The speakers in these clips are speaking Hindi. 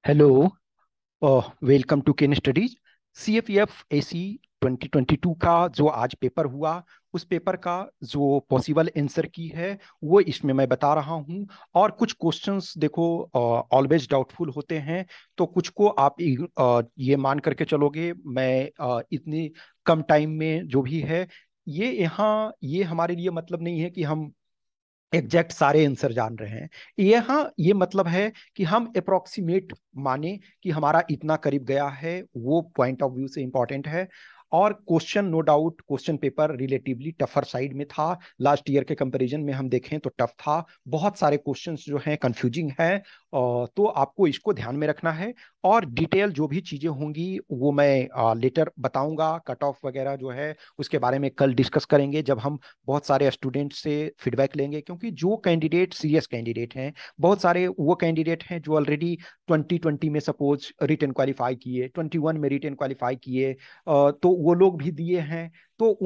Hello. Welcome to Ken studies. CFEF AC 2022 का जो आज पेपर हुआ, उस पेपर का जो पॉसिबल आंसर की है वो इसमें मैं बता रहा हूँ। और कुछ क्वेश्चंस देखो ऑलवेज डाउटफुल होते हैं, तो कुछ को आप ये मान करके चलोगे। मैं इतनी कम टाइम में जो भी है, ये हमारे लिए मतलब नहीं है कि हम एग्जैक्ट सारे आंसर जान रहे हैं। ये मतलब है कि हम अप्रोक्सीमेट माने कि हमारा इतना करीब गया है, वो पॉइंट ऑफ व्यू से इंपॉर्टेंट है। और question no doubt question paper relatively tougher side में था। लास्ट ईयर के कंपैरिजन में हम देखें तो टफ था। बहुत सारे क्वेश्चंस जो हैं कंफ्यूजिंग है। तो आपको इसको ध्यान में रखना है। और डिटेल जो भी चीजें होंगी वो मैं लेटर बताऊंगा। कट ऑफ वगैरह जो है उसके बारे में कल डिस्कस करेंगे, जब हम बहुत सारे स्टूडेंट से फीडबैक लेंगे। क्योंकि जो कैंडिडेट सीरियस कैंडिडेट हैं, बहुत सारे वो कैंडिडेट हैं जो ऑलरेडी 2020 में सपोज रिटन क्वालिफाई किए, 21 में रिटन क्वालिफाई किए, तो वो लोग भी दिए हैं। तो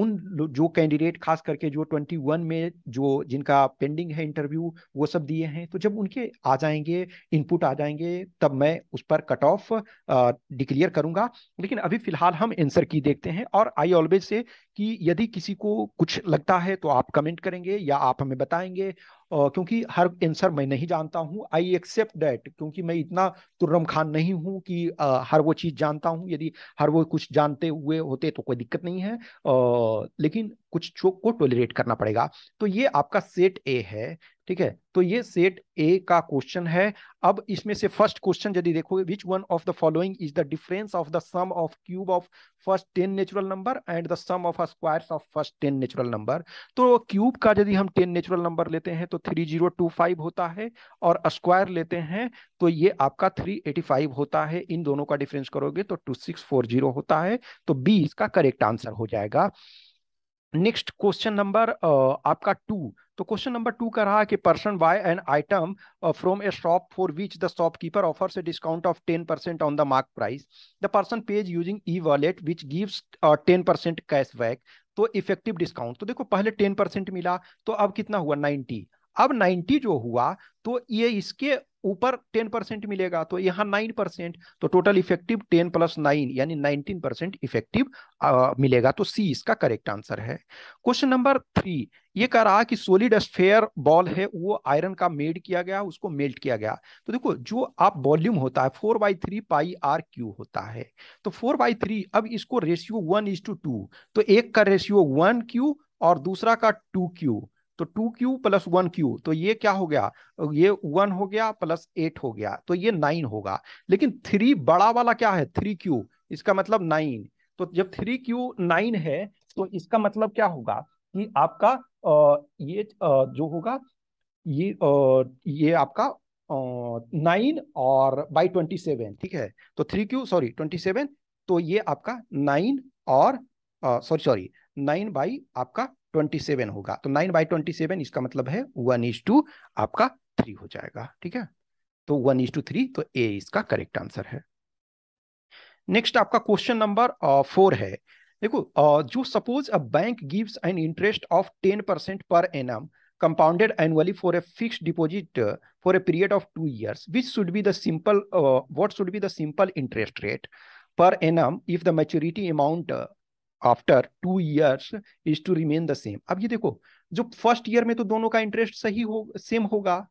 जो कैंडिडेट खास करके जो 21 में जो जिनका पेंडिंग है इंटरव्यू, वो सब दिए हैं, तो जब उनके आ जाएंगे, इनपुट आ जाएंगे, तब मैं उस पर कट ऑफ डिक्लेयर करूंगा। लेकिन अभी फिलहाल हम आंसर की देखते हैं। और आई ऑलवेज से कि यदि किसी को कुछ लगता है तो आप कमेंट करेंगे या आप हमें बताएंगे। क्योंकि हर आंसर मैं नहीं जानता हूं, आई एक्सेप्ट दैट। क्योंकि मैं इतना तुर्रम खान नहीं हूं कि हर वो चीज जानता हूं। यदि हर वो कुछ जानते हुए होते तो कोई दिक्कत नहीं है। लेकिन कुछ चोक को टॉलरेट करना पड़ेगा। तो ये आपका सेट ए है। ठीक है, तो ये सेट ए का क्वेश्चन है। अब इसमें से फर्स्ट क्वेश्चन यदि देखोगे, which one of the following is the difference of the sum of cube of first 10 natural number and the sum of squares of first 10 natural number. तो क्यूब का यदि हम 10 नेचुरल नंबर लेते हैं तो 3025 होता है। और स्क्वायर लेते हैं तो ये आपका 385 होता है। इन दोनों का डिफरेंस करोगे तो 2640 होता है। तो बी इसका करेक्ट आंसर हो जाएगा। नेक्स्ट क्वेश्चन नंबर आपका टू। तो क्वेश्चन नंबर टू का रहा कि person by an item from A shop for which the shopkeeper offers a discount of 10% on the mark price. The person page using e wallet which gives 10% cashback. तो इफेक्टिव डिस्काउंट, तो देखो पहले 10% मिला, तो अब कितना हुआ 90। अब 90 जो हुआ, तो ये इसके ऊपर 10% मिलेगा, तो यहाँ 9%। तो टोटल इफेक्टिव 10 प्लस 9 यानी 19% इफेक्टिव मिलेगा। तो सी इसका करेक्ट आंसर है। क्वेश्चन नंबर थ्री, ये कह रहा कि सोलिड स्फेयर बॉल है, वो आयरन का मेड किया गया, उसको मेल्ट किया गया। तो देखो जो आप वॉल्यूम होता है 4/3 पाई आर क्यू होता है। तो 4/3, अब इसको रेशियो 1:2। तो एक का रेशियो 1 क्यू और दूसरा का 2 क्यू। तो 2 क्यू प्लस 1 क्यू, तो ये क्या हो गया, ये 1 हो गया प्लस 8 हो गया, तो ये 9 होगा। लेकिन थ्री बड़ा वाला क्या है, 3 क्यू, इसका मतलब 9। तो जब 3Q 9 है, तो इसका मतलब क्या होगा कि आपका जो होगा, ये आपका 9 और बाई 27। ठीक है, तो 3Q 27, तो ये आपका 9 और सॉरी सॉरी 9/27 होगा। तो 9/27 इसका मतलब है 1:, आपका 3 हो जाएगा। ठीक है, तो 1:3, तो ए इसका करेक्ट आंसर है। नेक्स्ट आपका क्वेश्चन नंबर 4 है। देखो जो suppose a bank gives an interest of 10% per annum compounded annually for a fixed deposit for a period of 2 years, which should be the simple what should be the simple interest rate per annum if the maturity amount after 2 years is to remain the same. अब ये देखो, जो फर्स्ट ईयर में तो दोनों का इंटरेस्ट सही हो सेम होगा।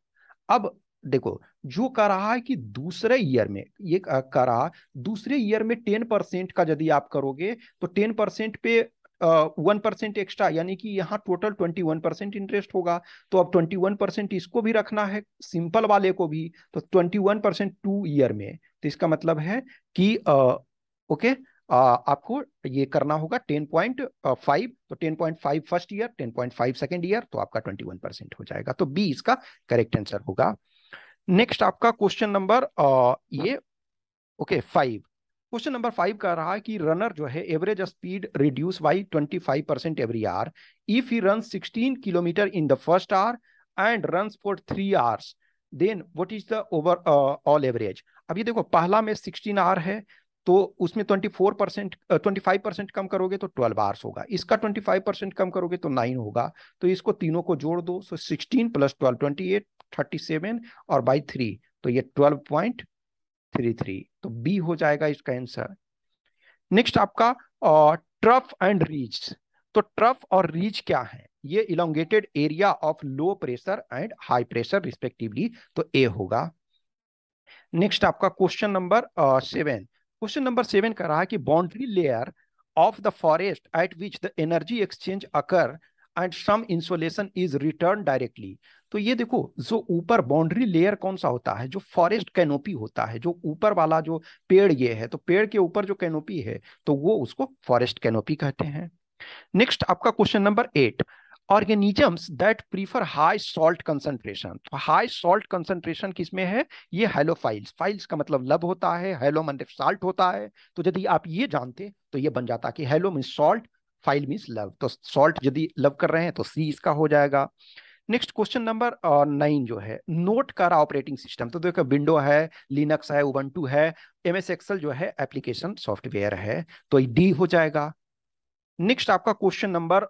अब देखो, जो कह रहा है कि दूसरे ईयर में, ये कह रहा, दूसरे ईयर में 10% का यदि आप करोगे, तो 10% पे 1% एक्स्ट्रा, यानी कि यहाँ टोटल 21% इंटरेस्ट होगा। तो अब 21% इसको भी रखना है, सिंपल वाले को भी। तो 21% 2 ईयर में, तो इसका मतलब है कि ओके, आपको ये करना होगा 10.5। तो 10.5 फर्स्ट ईयर, 10.5 सेकेंड ईयर, तो आपका 21% हो जाएगा। तो बी इसका करेक्ट आंसर होगा। नेक्स्ट आपका क्वेश्चन नंबर ये ओके 5। क्वेश्चन नंबर 5 कह रहा है कि रनर जो है average speed reduce by 25% every hour if he run 16 kilometre in the first hour and run for 3 hours, then what is the overall average. अब ये देखो, पहला में 16 आवर है, तो उसमें 25% कम करोगे तो 12 आवर्स होगा। इसका 25% कम करोगे तो 9 होगा। तो इसको तीनों को जोड़ दो, सो 16 + 12 28, 37, और बाई 3, तो ये 12.5 3 3, तो बी हो जाएगा इसका आंसर। नेक्स्ट आपका ट्रफ एंड रीज। तो ट्रफ और रीज क्या है? ये elongated area of low pressure and high pressure respectively, तो ए होगा। नेक्स्ट आपका क्वेश्चन नंबर 7। क्वेश्चन नंबर 7 कह रहा है कि boundary layer of the forest at which the energy exchange occur and some insolation is return directly. तो ये देखो, जो ऊपर बाउंड्री लेयर कौन सा होता है? जो फॉरेस्ट कैनोपी होता है, जो ऊपर वाला जो पेड़ ये है, तो पेड़ के ऊपर जो कैनोपी है, तो वो उसको फॉरेस्ट कैनोपी कहते हैं। नेक्स्ट आपका question number 8। Organisms that prefer high salt concentration. तो हाई सॉल्ट कंसंट्रेशन किसमें है? ये हेलोफाइल्स। फाइल्स का मतलब लब होता है, हेलो मतलब साल्ट होता है। तो यदि आप ये जानते तो ये बन जाता कि hello means salt, file means love. तो सॉल्ट यदि लव कर रहे हैं तो सी इसका हो जाएगा। नेक्स्ट क्वेश्चन नंबर 9 जो है, नोट कर ऑपरेटिंग सिस्टम। तो देखो, विंडो है, लिनक्स है, उबंटू है, एमएस एक्सेल जो है एप्लीकेशन सॉफ्टवेयर है, तो डी हो जाएगा। नेक्स्ट आपका क्वेश्चन नंबर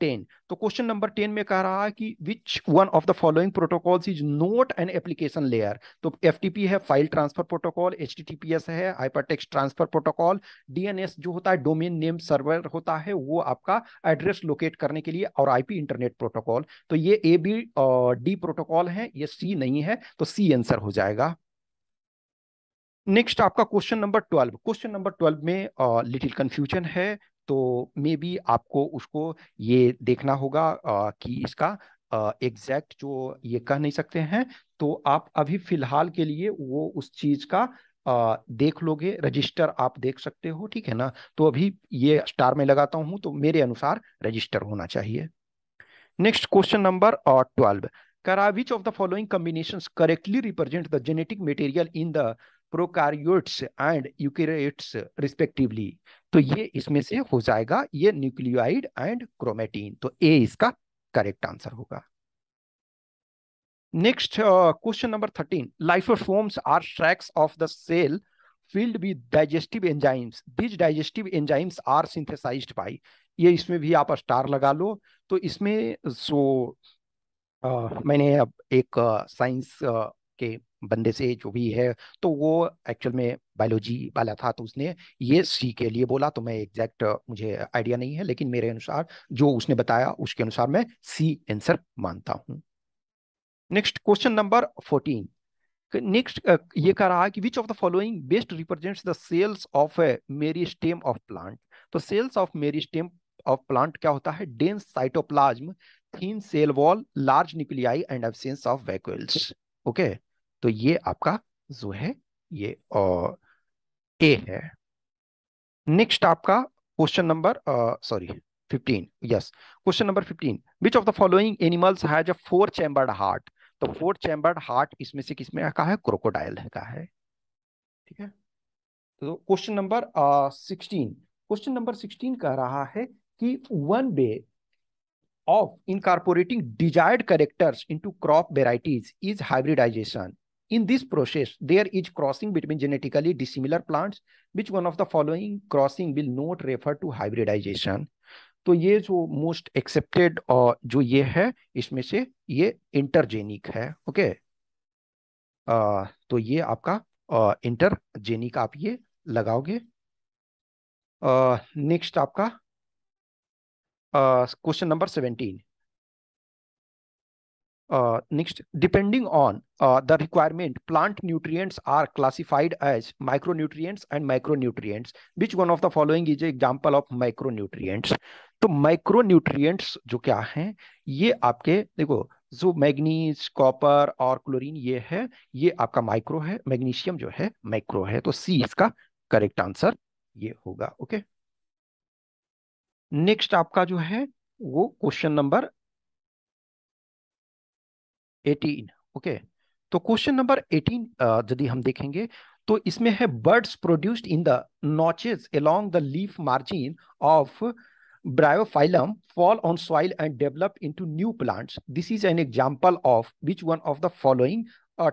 10। तो क्वेश्चन नंबर 10 में कह रहा है कि विच one of the following protocols is note an application layer. तो एफटीपी है, फाइल ट्रांसफर प्रोटोकॉल, एचटीटीपीएस है, हाइपरटेक्स्ट ट्रांसफर प्रोटोकॉल, डीएनएस जो होता है डोमेन नेम सर्वर होता है, वो आपका एड्रेस लोकेट करने के लिए, और आईपी इंटरनेट प्रोटोकॉल। तो ये ए बी डी प्रोटोकॉल है, ये सी नहीं है, तो सी आंसर हो जाएगा। नेक्स्ट आपका क्वेश्चन नंबर 12। क्वेश्चन नंबर 12 में लिटिल कंफ्यूजन है, तो मे बी आपको उसको ये देखना होगा कि इसका एग्जैक्ट जो ये कह नहीं सकते हैं, तो आप अभी फिलहाल के लिए वो उस चीज का देख लोगे, रजिस्टर आप देख सकते हो, ठीक है ना? तो अभी ये स्टार में लगाता हूं, तो मेरे अनुसार रजिस्टर होना चाहिए। Next question number 12। करा विच of the following combinations correctly represent the genetic material in the prokaryotes and eukaryotes respectively. तो ये इसमें से हो जाएगा, ये न्यूक्लियोइड एंड क्रोमेटीन, तो ए इसका करेक्ट आंसर होगा। Next question number 13। Lysosomes are tracks of the cell filled with digestive enzymes. These digestive enzymes are synthesized by। ये इसमें भी आप स्टार लगा लो। तो इसमें मैंने अब एक साइंस के बंदे से जो भी है, तो वो एक्चुअल में बायोलॉजी वाला था, तो उसने ये सी के लिए बोला। तो मैं एग्जैक्ट मुझे आइडिया नहीं है, लेकिन मेरे अनुसार जो उसने बताया उसके अनुसार मैं सी आंसर मानता हूं। Next question number 14। नेक्स्ट ये कह रहा है कि which of the following best represents the cells of a meristem of plant. तो cells of meristem of plant क्या होता है? Dense cytoplasm, thin cell wall, large nuclei and absence of vacuoles. Okay, तो ये आपका जो है ये ए है। नेक्स्ट आपका question number sorry 15। Yes, question number 15। Which of the following animals has a 4 chambered heart. तो 4 चैम्बर्ड हार्ट इसमें से किसमें का है? क्रोकोडाइल का है, ठीक है। तो क्वेश्चन नंबर 16। क्वेश्चन नंबर 16 कह रहा है कि one way of incorporating desired characters into crop varieties is hybridization. In this process, there is crossing between genetically dissimilar plants. Which one of the following crossing will not refer to hybridization? तो ये जो मोस्ट एक्सेप्टेड और जो ये है, इसमें से ये इंटरजेनिक है। ओके, तो ये आपका इंटरजेनिक आप ये लगाओगे। नेक्स्ट आपका question number 17। Next, depending on the requirement, plant nutrients are classified as micronutrients and macronutrients. Which one of the following is an example of micronutrients? तो माइक्रोन्यूट्रिएंट्स जो क्या हैं, ये आपके देखो, जो मैग्नीज, कॉपर और क्लोरीन ये है, ये आपका माइक्रो है, मैग्नीशियम जो है माइक्रो है, तो सी इसका करेक्ट आंसर ये होगा। ओके, नेक्स्ट आपका जो है वो क्वेश्चन नंबर 18। ओके, तो क्वेश्चन नंबर 18 यदि हम देखेंगे, तो इसमें है birds produced in the notches along the leaf margin of Bryophyllum fall on soil and develop into new plants. This is an example of which one of the following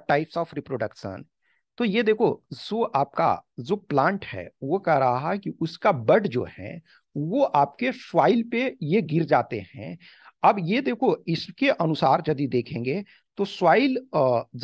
types of reproduction. तो ये देखो, जो आपका जो प्लांट है वो कह रहा है कि उसका बड जो है वो आपके सॉइल पे ये गिर जाते हैं। अब ये देखो, इसके अनुसार यदि देखेंगे तो सॉइल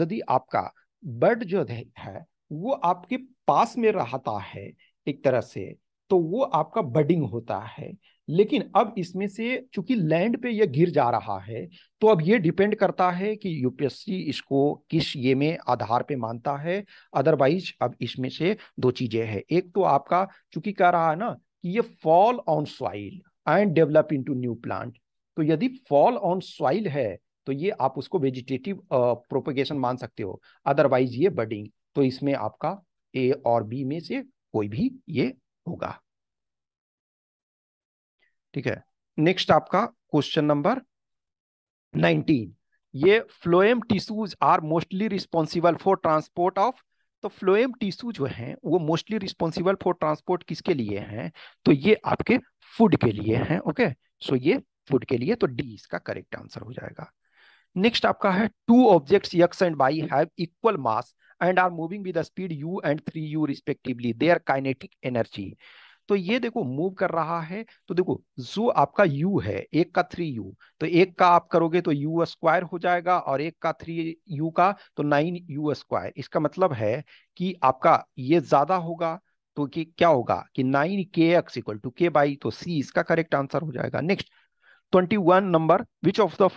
यदि आपका बड जो है वो आपके पास में रहता है एक तरह से, तो वो आपका बडिंग होता है। लेकिन अब इसमें से चूंकि लैंड पे ये गिर जा रहा है, तो अब ये डिपेंड करता है कि यूपीएससी इसको किस ये में आधार पे मानता है। अदरवाइज अब इसमें से दो चीजें हैं, एक तो आपका चूंकि कह रहा है ना कि ये fall on soil and develop into new plant, तो यदि फॉल ऑन सॉइल है तो ये आप उसको वेजिटेटिव प्रोपगेशन मान सकते हो, अदरवाइज ये बडिंग। तो इसमें आपका ए और बी में से कोई भी ये होगा। ठीक है। नेक्स्ट आपका क्वेश्चन नंबर 19। ये phloem tissues are mostly responsible for transport of. तो फ्लोएम टिश्यू जो हैं वो मोस्टली रिस्पॉन्सिबल फॉर ट्रांसपोर्ट किसके लिए हैं? तो ये आपके फूड के लिए हैं। ओके, सो ये फूड के लिए, तो डी इसका करेक्ट आंसर हो जाएगा। नेक्स्ट आपका है two objects X and Y have equal mass and are moving with the speed u and 3u respectively, their kinetic energy. तो ये देखो मूव कर रहा है, तो देखो जो आपका u है, एक का 3u, तो एक का आप करोगे तो u स्क्वायर हो जाएगा, और एक का 3u का तो 9u स्क्वायर। इसका मतलब है कि आपका ये ज्यादा होगा, तो कि क्या होगा कि 9kx equal to k by, तो सी इसका करेक्ट आंसर हो जाएगा। Next 21 number, which of the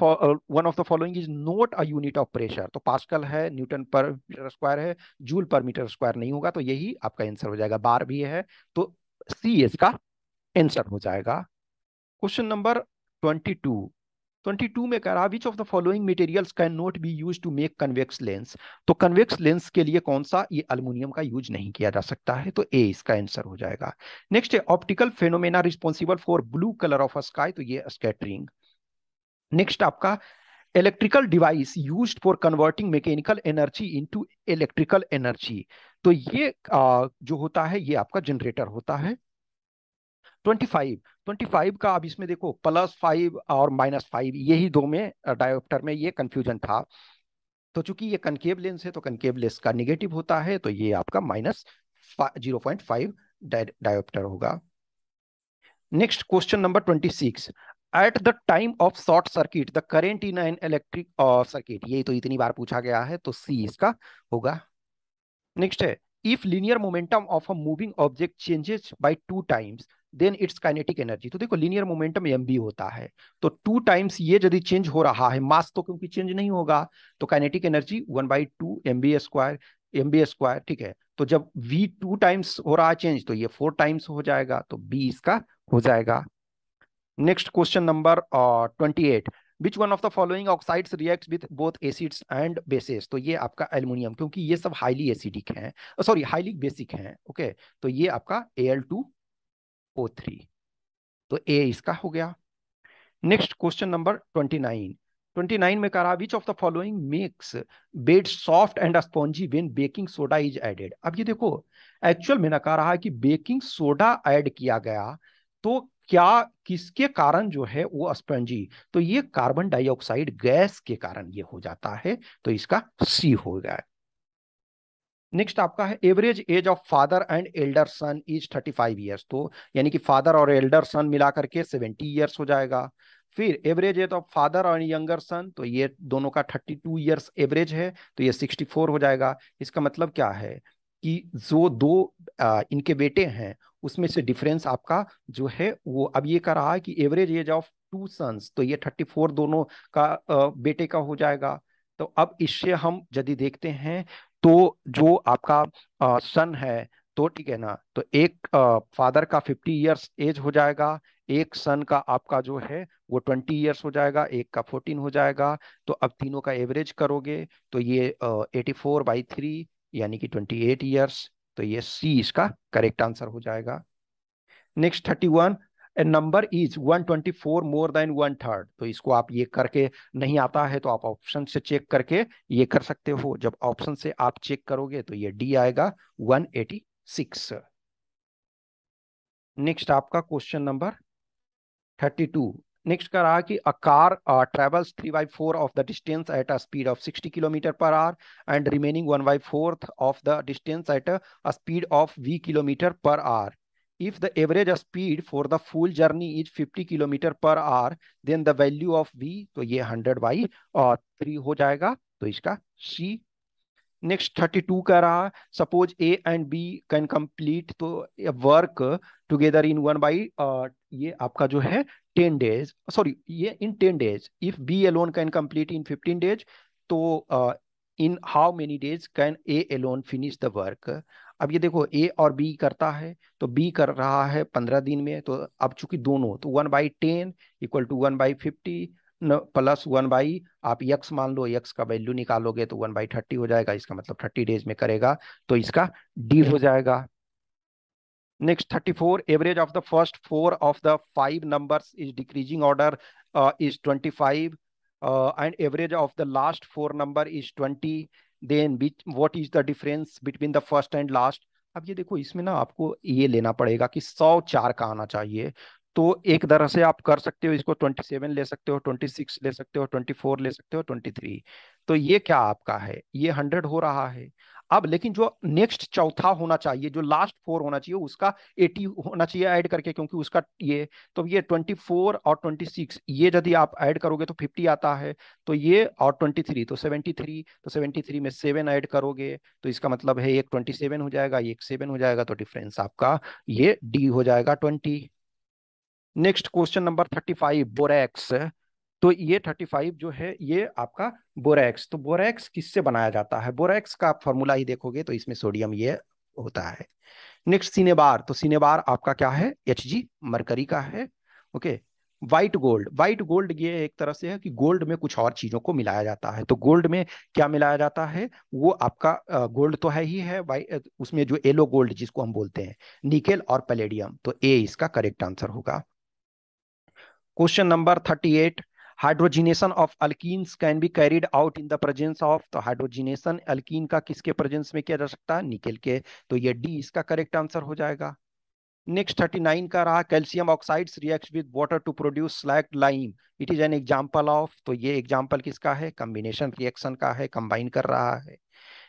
one of the following is not a unit of pressure. तो पास्कल है, न्यूटन पर मीटर स्क्वायर है, जूल पर मीटर स्क्वायर नहीं होगा, तो यही आपका आंसर हो जाएगा। बार भी है, तो सी इसका आंसर हो जाएगा। Question number 22। 22 में कह रहा which of the following materials can not be use to make convex lens. तो कन्वेक्स लेंस के लिए कौन सा, ये अल्युमिनियम का यूज नहीं किया जा सकता है, तो ए इसका आंसर हो जाएगा। नेक्स्ट है optical phenomena responsible for blue colour of sky, तो ये स्कैटरिंग। नेक्स्ट आपका electrical device used for converting mechanical energy into electrical energy, तो ये जो होता है ये आपका जनरेटर होता है। 25। 25 का अब इसमें देखो +5 और -5, यही दो में डायोप्टर में ये कंफ्यूजन था। तो चूंकि ये कनकेव लेंस है तो कनकेव लेंस का निगेटिव होता है, तो ये आपका -0.5 डायोप्टर होगा। Next question number 26। At the time of short circuit the current in an electric circuit, ये तो इतनी बार पूछा गया है, तो सी इसका होगा। नेक्स्ट है if linear momentum of a moving object changes by 2 times then its kinetic energy. तो देखो लीनियर मोमेंटम एम बी होता है, तो 2 टाइम्स ये यदि चेंज हो रहा है, मास तो क्योंकि चेंज नहीं होगा, तो काइनेटिक एनर्जी 1/2 mv² mv²। ठीक है, तो जब v 2 टाइम्स हो रहा है चेंज, तो ये 4 टाइम्स हो जाएगा, तो बी इसका हो जाएगा। Next question number 28। Which one of the following oxides reacts with both acids and bases. तो ये आपका एल्युमिनियम, क्योंकि ये सब हाईली एसिडिक हैं, सॉरी हाईली बेसिक हैं। ओके, तो ये आपका Al2O3, तो ए इसका हो गया। Next question number 29। 29 में कह रहा which of the following makes bread soft and spongy when baking soda is added. अब ये देखो एक्चुअल में ना कह रहा है कि बेकिंग सोडा ऐड किया गया, तो क्या किसके कारण जो है वो स्पंजी, तो ये कार्बन डाइऑक्साइड गैस के कारण ये हो जाता है, तो इसका सी हो गया। नेक्स्ट आपका है average age of father and elder son is 35 years, तो यानी कि फादर और एल्डर सन मिला करके 70 ईयर्स हो जाएगा। फिर एवरेज एज ऑफ फादर और यंगर सन, तो ये दोनों का 32 ईयर्स एवरेज है, तो ये 64 हो जाएगा। इसका मतलब क्या है कि जो दो इनके बेटे हैं उसमें से डिफरेंस आपका जो है वो, अब ये कह रहा है कि एवरेज एज ऑफ 2 सन्स, तो ये 34 दोनों का बेटे का हो जाएगा। तो अब इससे हम यदि देखते हैं, तो जो आपका सन है, तो ठीक है ना, तो एक फादर का 50 ईयर्स एज हो जाएगा, एक सन का आपका जो है वो 20 ईयर्स हो जाएगा, एक का 14 हो जाएगा। तो अब तीनों का एवरेज करोगे तो ये 84/3 यानी कि 28 ईयर्स, तो ये सी इसका करेक्ट आंसर हो जाएगा। Next 31। A number is 124 more than 1/3, तो इसको आप ये करके नहीं आता है तो आप ऑप्शन से चेक करके ये कर सकते हो। जब ऑप्शन से आप चेक करोगे तो ये डी आएगा 186। नेक्स्ट आपका क्वेश्चन नंबर 32। नेक्स्ट का रहा कि a car travels 3/4 of the distance at a speed of 60 km/h and remaining 1/4 of the distance at a speed of v km/h। If the average speed for the full journey is 50 km/h, then the value of v, तो ये 100/3 हो जाएगा, तो इसका C। नेक्स्ट 32 कह रहा, suppose A and B can complete तो वर्क टुगेदर इन 1 बाई, ये आपका जो है 10 डेज, सॉरी ये in 10 days, if B alone can complete in 15 days, तो in how many days can A alone finish the work. अब ये देखो ए और बी करता है, तो बी कर रहा है 15 दिन में, तो अब चूंकि दोनों, तो 1/10 इक्वल टू 1/50 न प्लस 1 बाई, आप यक्स मान लो, यक्स का वैल्यू निकालोगे तो 1/30 हो जाएगा, इसका मतलब 30 डेज में करेगा, तो इसका डी हो जाएगा। Next 34, average of the first 4 of the 5 numbers is decreasing order is 25, and average of the last 4 number is 20, then which what is the difference between the first and last. अब ये देखो, इसमें ना आपको ये लेना पड़ेगा कि 104 का आना चाहिए। तो एक तरह से आप कर सकते हो इसको, 27 ले सकते हो, 26 ले सकते हो, 24 ले सकते हो, 23। तो ये क्या आपका है, ये 100 हो रहा है। अब लेकिन जो नेक्स्ट चौथा होना चाहिए, जो लास्ट 4 होना चाहिए, उसका 80 होना चाहिए ऐड करके, क्योंकि उसका ये, तो ये 24 और 26, ये यदि आप ऐड करोगे तो 50 आता है। तो ये और 23 तो 73, तो 73 में 7 ऐड करोगे, तो इसका मतलब है एक 27 हो जाएगा, एक 7 हो जाएगा, तो डिफरेंस आपका ये डी हो जाएगा 20। Next question number 35, borax. तो ये 35 जो है ये आपका बोरैक्स, तो बोरैक्स किससे बनाया जाता है, बोरैक्स का आप फॉर्मूला ही देखोगे तो इसमें सोडियम ये होता है। नेक्स्ट सिनेबार, तो सिनेबार आपका क्या है, Hg, मरकरी का है। Okay. White gold, white gold ये एक तरह से है कि गोल्ड में कुछ और चीजों को मिलाया जाता है, तो गोल्ड में क्या मिलाया जाता है, वो आपका गोल्ड तो है ही है, उसमें जो येलो गोल्ड जिसको हम बोलते हैं, निकेल और पैलेडियम, तो ए इसका करेक्ट आंसर होगा। Question number 38, hydrogenation of alkenes can be carried out in the presence of, तो हाइड्रोजिनेशन अल्कीन का किसके प्रेजेंस में किया जा सकता है, निकेल के, तो ये डी इसका करेक्ट आंसर हो जाएगा। नेक्स्ट 39 का रहा, calcium oxides react with water to produce slaked lime, it is an example of, तो ये एग्जांपल किसका है, कॉम्बिनेशन रिएक्शन का है, कंबाइन कर रहा है।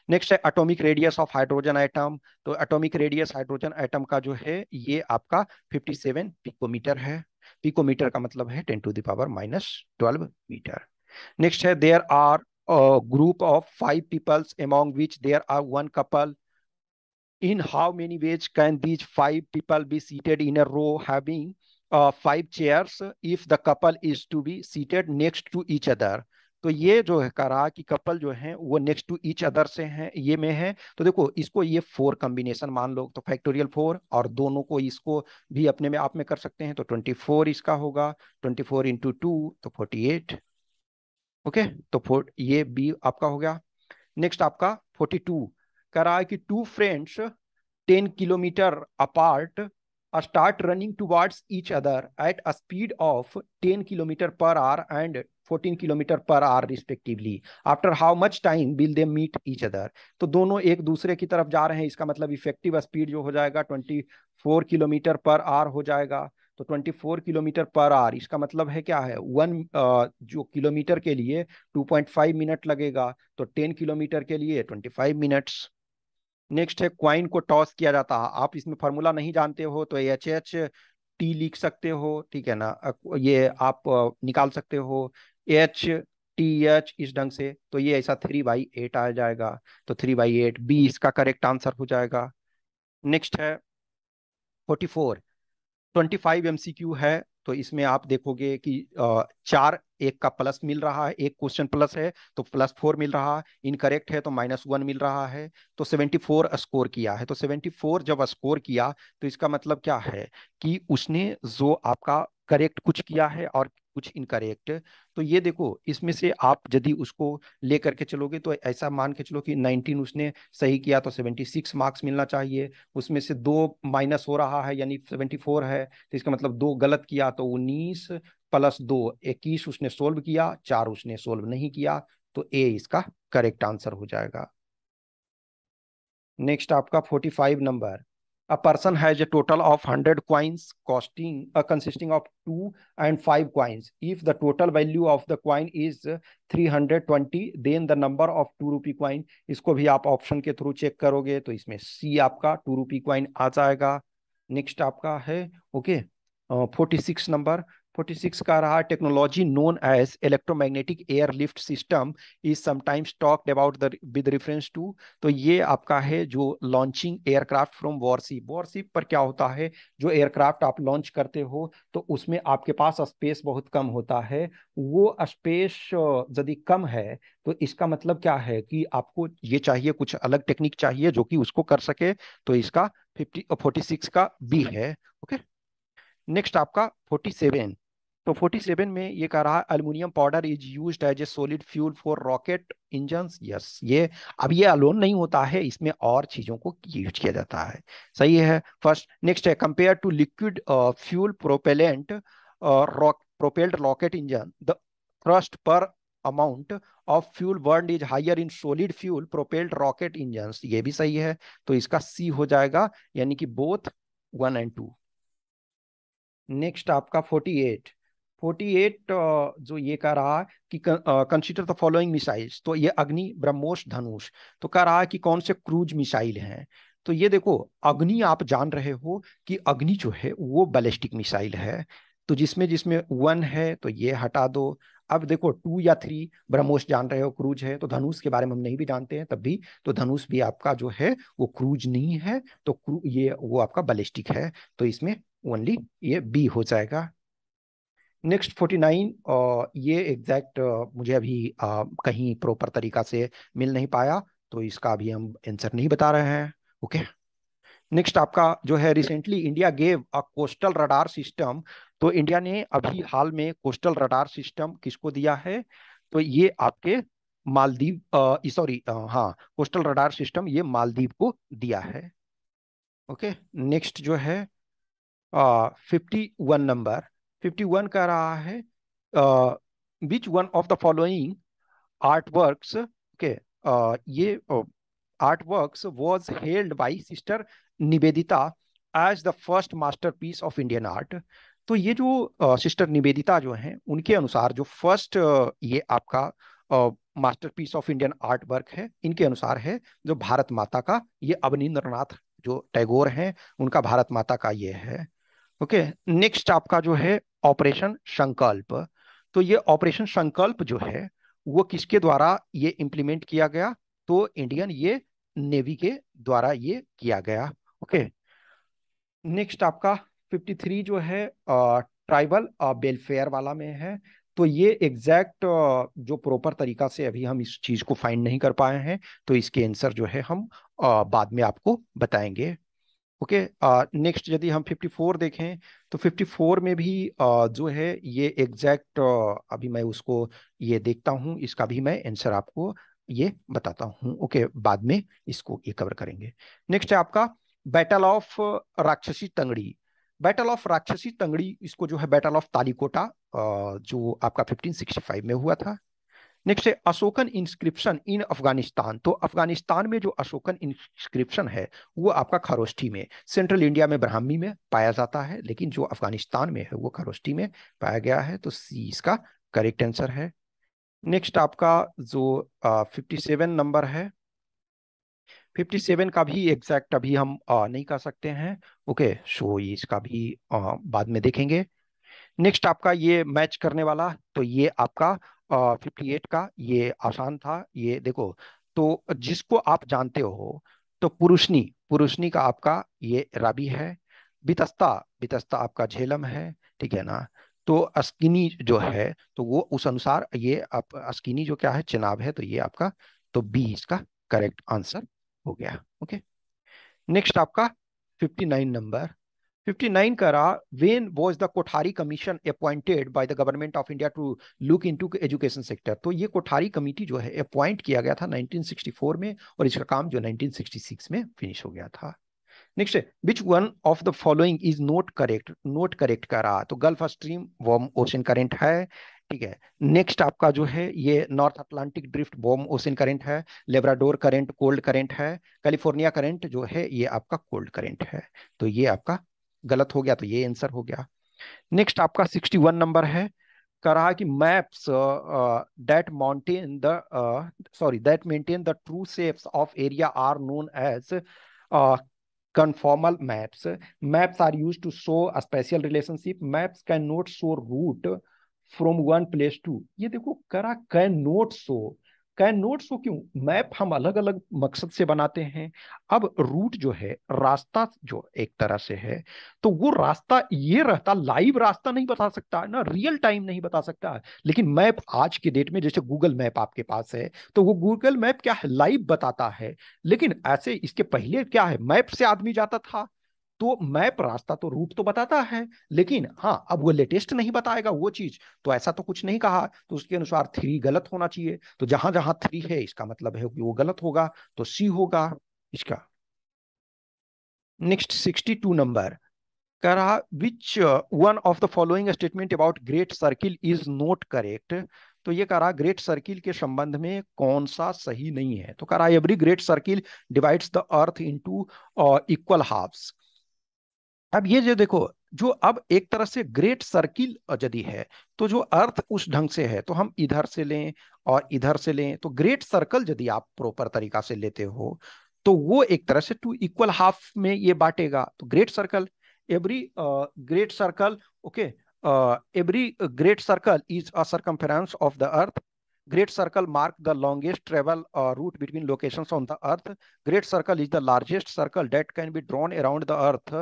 नेक्स्ट है atomic radius of hydrogen atom, तो एटॉमिक रेडियस हाइड्रोजन एटम का जो है ये आपका 57 पिकोमीटर है। पिकोमीटर का मतलब है 10⁻⁻12 मीटर। नेक्स्ट है, there are group of 5 peoples among which there are one couple, in how many ways can these 5 people be seated in a row having 5 chairs if the couple is to be seated next to each other। तो ये जो है करा कि कपल जो है वो नेक्स्ट टू ईच अदर से हैं, ये में है, तो देखो इसको ये 4 कॉम्बिनेशन मान लो, तो फैक्टोरियल 4, और दोनों को इसको भी अपने में आप में कर सकते हैं, तो 24 इसका होगा, 24 इंटू 2 तो 48। ओके, तो ये बी आपका हो गया। नेक्स्ट आपका 42 कह रहा है कि 2 friends 10 kilometre apart start running towards each other at a speed of 10 kilometer per hour and 14 kilometer per hour respectively, after how much time will they meet each other। तो दोनों एक दूसरे की तरफ जा रहे हैं, इसका मतलब इफेक्टिव स्पीड जो हो जाएगा 24 किलोमीटर पर आवर हो जाएगा। तो 24 किलोमीटर पर आवर, इसका मतलब है क्या है, जो किलोमीटर के लिए 2.5 मिनट लगेगा, तो 10 किलोमीटर के लिए 25 मिनट्स। नेक्स्ट है, क्वाइन को टॉस किया जाता है, आप इसमें फॉर्मूला नहीं जानते हो तो HHT लिख सकते हो, ठीक है ना, ये आप निकाल सकते हो HTH इस ढंग से, तो ये ऐसा 3/8 आ जाएगा, तो 3/8 बी इसका करेक्ट आंसर हो जाएगा। नेक्स्ट है 44, 25 MCQ है, तो इसमें आप देखोगे कि 4 एक का प्लस मिल रहा है, एक क्वेश्चन प्लस है तो +4 मिल रहा है, इनकरेक्ट है तो -1 मिल रहा है, तो 74 स्कोर किया है, तो 74 जब स्कोर किया तो इसका मतलब क्या है कि उसने जो आपका करेक्ट कुछ किया है और कुछ इनकरेक्ट। तो ये देखो, इसमें से आप यदि उसको लेकर के चलोगे तो ऐसा मान के चलो कि 19 उसने सही किया तो 76 मार्क्स मिलना चाहिए, उसमें से 2 माइनस हो रहा है यानी 74 है, तो इसका मतलब 2 गलत किया तो 19 + 2 21 उसने सोल्व किया, 4 उसने सोल्व नहीं किया, तो ए इसका करेक्ट आंसर हो जाएगा। नेक्स्ट आपका 45 number, a person has a total of 100 coins costing consisting of 2 and 5 coins, if the total value of the coin is 320 then the number of 2 rupee coin। इसको भी आप ऑप्शन के थ्रू चेक करोगे तो इसमें सी आपका 2 रुपी कॉइन आ जाएगा। नेक्स्ट आपका है, ओके, 46 नंबर, 46 का रहा technology known as electromagnetic air lift system is sometimes talked about the with reference to. तो ये आपका है जो launching aircraft from warship. Warship पर क्या होता है, जो एयरक्राफ्ट आप लॉन्च करते हो तो उसमें आपके पास स्पेस बहुत कम होता है। वो स्पेस यदि कम है तो इसका मतलब क्या है कि आपको ये चाहिए, कुछ अलग टेक्निक चाहिए जो कि उसको कर सके। तो इसका 46 का बी है। ओके, नेक्स्ट आपका 47। तो 47 में ये कह रहा है aluminium powder is used as a solid fuel for rocket engines. Yes, ये अब ये अलोन नहीं होता है, इसमें और चीजों को यूज किया जाता है। सही है फर्स्ट। नेक्स्ट है compare to liquid fuel propellant propelled rocket engine the thrust per amount of fuel burn is higher in solid fuel propelled rocket engines. ये भी सही है, तो इसका सी हो जाएगा, यानी कि बोथ 1 और 2। नेक्स्ट आपका 48। 48 जो ये कह रहा है कि कंसीडर द फॉलोइंग मिसाइल्स। तो ये अग्नि, ब्रह्मोस, धनुष। तो कह रहा है कि कौन से क्रूज मिसाइल हैं। तो ये देखो, अग्नि आप जान रहे हो कि अग्नि जो है वो बैलिस्टिक मिसाइल है। तो जिसमें जिसमें 1 है तो ये हटा दो। अब देखो 2 या 3 ब्रह्मोस जान रहे हो क्रूज है, तो धनुष के बारे में हम नहीं भी जानते हैं तब भी, तो धनुष भी आपका जो है वो क्रूज नहीं है, तो ये वो आपका बैलिस्टिक है। तो इसमें ओनली ये बी हो जाएगा। नेक्स्ट 49, ये एग्जैक्ट मुझे अभी कहीं प्रॉपर तरीका से मिल नहीं पाया, तो इसका अभी हम आंसर नहीं बता रहे हैं। ओके, नेक्स्ट आपका जो है recently India gave a coastal radar system. तो इंडिया ने अभी हाल में कोस्टल रडार सिस्टम किसको दिया है। तो ये आपके मालदीव, सॉरी, हाँ, कोस्टल रडार सिस्टम ये मालदीव को दिया है। ओके, नेक्स्ट जो है 51 नंबर। 51 का रहा है which one of the following art works. Okay, ये art works was held by sister Nivedita as the first masterpiece of Indian art. तो ये जो सिस्टर निवेदिता जो हैं उनके अनुसार जो फर्स्ट ये आपका masterpiece of Indian art work है, इनके अनुसार है जो भारत माता का, ये अवनींद्रनाथ जो टैगोर हैं उनका भारत माता का ये है। ओके, नेक्स्ट आपका जो है ऑपरेशन संकल्प। तो ये ऑपरेशन संकल्प जो है वो किसके द्वारा ये इंप्लीमेंट किया गया। तो इंडियन ये नेवी के द्वारा ये किया गया। ओके, नेक्स्ट आपका 53 जो है ट्राइबल वेलफेयर वाला में है। तो ये एग्जैक्ट जो प्रॉपर तरीका से अभी हम इस चीज को फाइंड नहीं कर पाए हैं, तो इसके आंसर जो है हम बाद में आपको बताएंगे। ओके, नेक्स्ट यदि हम 54 देखें तो 54 में भी जो है ये एग्जैक्ट अभी मैं उसको ये देखता हूँ, इसका भी मैं आंसर आपको ये बताता हूँ। ओके, बाद में इसको ये कवर करेंगे। नेक्स्ट है आपका बैटल ऑफ राक्षसी तंगड़ी। बैटल ऑफ राक्षसी तंगड़ी, इसको जो है बैटल ऑफ तालिकोटा जो आपका 1565 में हुआ था। नेक्स्ट है अशोकन इंस्क्रिप्शन इन अफगानिस्तान। तो अफगानिस्तान में जो अशोकन इंस्क्रिप्शन है वो आपका खरोष्ठी में, सेंट्रल इंडिया में ब्राह्मी में पाया जाता है, लेकिन जो अफगानिस्तान में है वो खरोष्ठी में पाया गया है। तो सी इसका करेक्ट आंसर है। नेक्स्ट आपका जो 57 नंबर है, 57 का भी एग्जैक्ट अभी हम नहीं कर सकते हैं। ओके, सो इसका भी बाद में देखेंगे। नेक्स्ट आपका ये मैच करने वाला, तो ये आपका 58 का ये आसान था। ये देखो, तो जिसको आप जानते हो, तो पुरुषनी, पुरुषनी का आपका ये राबी है। बितस्ता, बितस्ता आपका झेलम है, ठीक है ना। तो अस्किनी जो है तो वो उस अनुसार ये आप अस्किनी जो क्या है चिनाब है, तो ये आपका, तो बी इसका करेक्ट आंसर हो गया। ओके, नेक्स्ट आपका 59 नंबर। 59 का रहा when was the Kothari commission appointed by the government of India to look into education sector. तो ये कोठारी कमिटी जो है अपॉइंट किया गया था 1964 में, और इसका काम जो 1966 में फिनिश हो गया था। नेक्स्ट है which one of the following is note correct. Note correct का रहा तो gulf stream warm ocean current है, ठीक है। नेक्स्ट आपका जो है ये north Atlantic drift warm ocean current है। लेब्राडोर करंट कोल्ड करंट है। कैलिफोर्निया करंट जो है ये आपका कोल्ड करंट है। तो ये आपका गलत हो गया, तो ये आंसर हो गया। नेक्स्ट आपका 61 नंबर है, कह रहा है कि maps that mountain the sorry that maintain the true shapes of area are known as conformal maps are used to show a special relationship. Maps cannot show route from one place to, ये देखो करा कैन नोट शो क्यों? मैप हम अलग अलग मकसद से बनाते हैं। अब रूट जो है, रास्ता जो एक तरह से है, तो वो रास्ता ये रहता, लाइव रास्ता नहीं बता सकता ना, रियल टाइम नहीं बता सकता। लेकिन मैप आज के डेट में, जैसे गूगल मैप आपके पास है, तो वो गूगल मैप क्या है, लाइव बताता है। लेकिन ऐसे इसके पहले क्या है, मैप से आदमी जाता था, तो मैप रास्ता तो, रूट तो बताता है, लेकिन हाँ अब वो लेटेस्ट नहीं बताएगा वो चीज। तो ऐसा तो कुछ नहीं कहा, तो उसके अनुसार थ्री गलत होना चाहिए। तो जहां जहां थ्री है इसका मतलब है कि वो गलत होगा, तो सी होगा इसका। नेक्स्ट 62 नंबर कह रहा, which one of the following statement about great circle is not correct. तो ये कह रहा ग्रेट सर्किल के संबंध में कौन सा सही नहीं है। तो कह रहा every great circle divides the earth into equal halves. अब ये जो देखो, जो अब एक तरह से ग्रेट सर्किल यदि है, तो जो अर्थ उस ढंग से है, तो हम इधर से लें और इधर से लें, तो ग्रेट सर्कल यदि आप प्रॉपर तरीका से लेते हो, तो वो एक तरह से टू इक्वल हाफ में ये बांटेगा। तो great circle, every great circle, okay, every great circle is a circumference of the earth. Great circle mark the longest travel route between locations on the earth. Great circle is the largest circle that can be drawn around the earth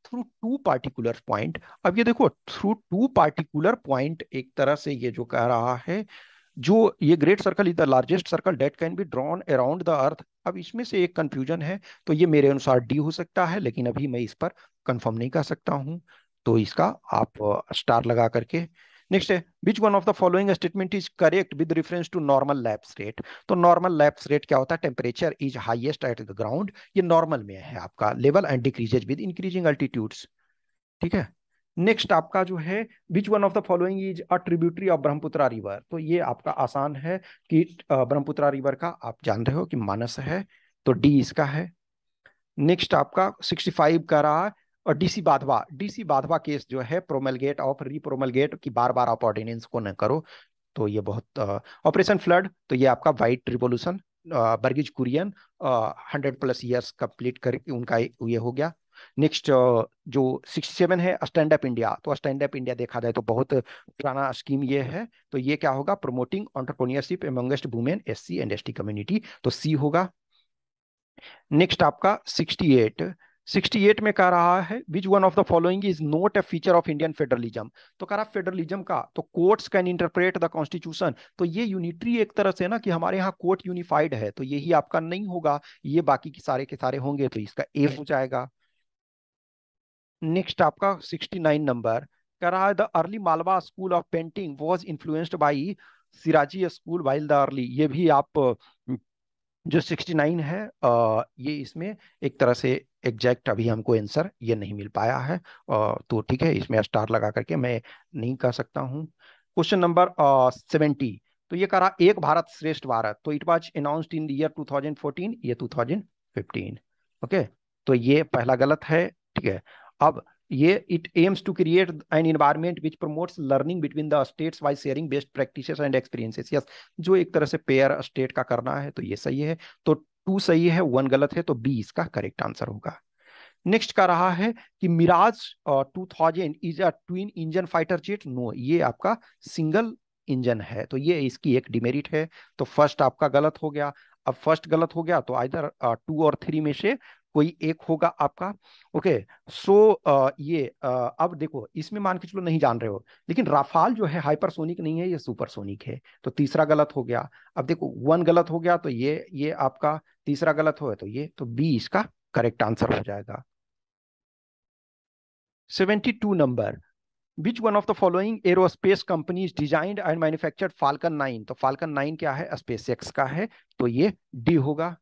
through two particular point. अब ये देखो, थ्रू टू पार्टिकुलर पॉइंट एक तरह से ये जो कह रहा है, जो ये great circle is the largest circle date can be drawn around the earth. अब इसमें से एक कंफ्यूजन है, तो ये मेरे अनुसार डी हो सकता है, लेकिन अभी मैं इस पर कंफर्म नहीं कर सकता हूं। तो इसका आप स्टार लगा करके। नेक्स्ट है, which one of the following statement is correct with reference to normal lapse rate. तो नॉर्मल लैप्स रेट क्या होता है, temperature is highest at the ground, ये नॉर्मल में है आपका level, and decreases with increasing altitudes. ठीक है। नेक्स्ट आपका जो है, which one of the following is a tributary of Brahmaputra river. तो ये आपका आसान है कि ब्रह्मपुत्रा रिवर का आप जान रहे हो कि मानस है, तो डी इसका है। नेक्स्ट आपका 65 का रहा, और डीसी बाधवा केस जो है, प्रोमलगेट ऑफ रीप्रोमलगेट की बार बार आप ऑर्डिनेंस को न करो। तो ये बहुत, ऑपरेशन फ्लड, तो ये आपका white revolution, Verghese Kurien 100+ years complete करके उनका ये हो गया। नेक्स्ट जो 67 है, स्टैंड अप इंडिया। तो स्टैंड अप इंडिया देखा जाए तो बहुत पुराना स्कीम ये है, तो ये क्या होगा, promoting entrepreneurship amongst women, SC and ST community, तो सी होगा। नेक्स्ट आपका 68 में कह रहा है, which one of the following is not a feature of Indian federalism. तो कह रहा फेडरलिज्म का, तो courts can interpret the constitution. तो ये यूनिटरी एक तरह से ना, कि हमारे यहाँ कोर्ट यूनिफाइड है, तो यही आपका नहीं होगा, ये बाकी के सारे होंगे, तो इसका ए हो जाएगा। नेक्स्ट आपका 69 नंबर कह रहा है, the early Malwa school of painting was influenced by Siraji school while the early. ये भी आप जो 69 है, ये इसमें एक तरह से एग्जैक्ट अभी हमको आंसर ये नहीं मिल पाया है, तो ठीक है, इसमें स्टार लगा करके मैं नहीं कह सकता हूँ। क्वेश्चन नंबर 70, तो ये कह रहा एक भारत श्रेष्ठ भारत, तो it was announced in the year 2014, ये 2015। ओके, तो ये पहला गलत है। ठीक है। अब ये, it aims to create an environment which promotes learning between the states by sharing best practices and experiences. Yes, जो एक तरह से पेयर स्टेट का करना है, तो ये सही है। तो टू सही है, वन गलत है, तो बी इसका करेक्ट आंसर होगा। नेक्स्ट का रहा है कि Mirage 2000 is a twin engine fighter jet. No, ये आपका सिंगल इंजन है, तो ये इसकी एक डिमेरिट है। तो फर्स्ट आपका गलत हो गया। अब फर्स्ट गलत हो गया, तो आइदर टू और थ्री में से कोई एक होगा आपका। ओके, सो ये अब देखो, इसमें मान के चलो नहीं जान रहे हो, लेकिन राफाल जो है हाइपरसोनिक नहीं है, ये सुपरसोनिक है, तो तीसरा गलत हो गया। अब देखो, वन गलत हो गया, तो ये आपका तीसरा गलत हो, तो ये, तो बी इसका करेक्ट आंसर हो जाएगा। 72 number, which one of the following aerospace companies designed and manufactured falcon 9। तो फाल्कन 9 क्या है, स्पेस एक्स का है, तो ये डी होगा।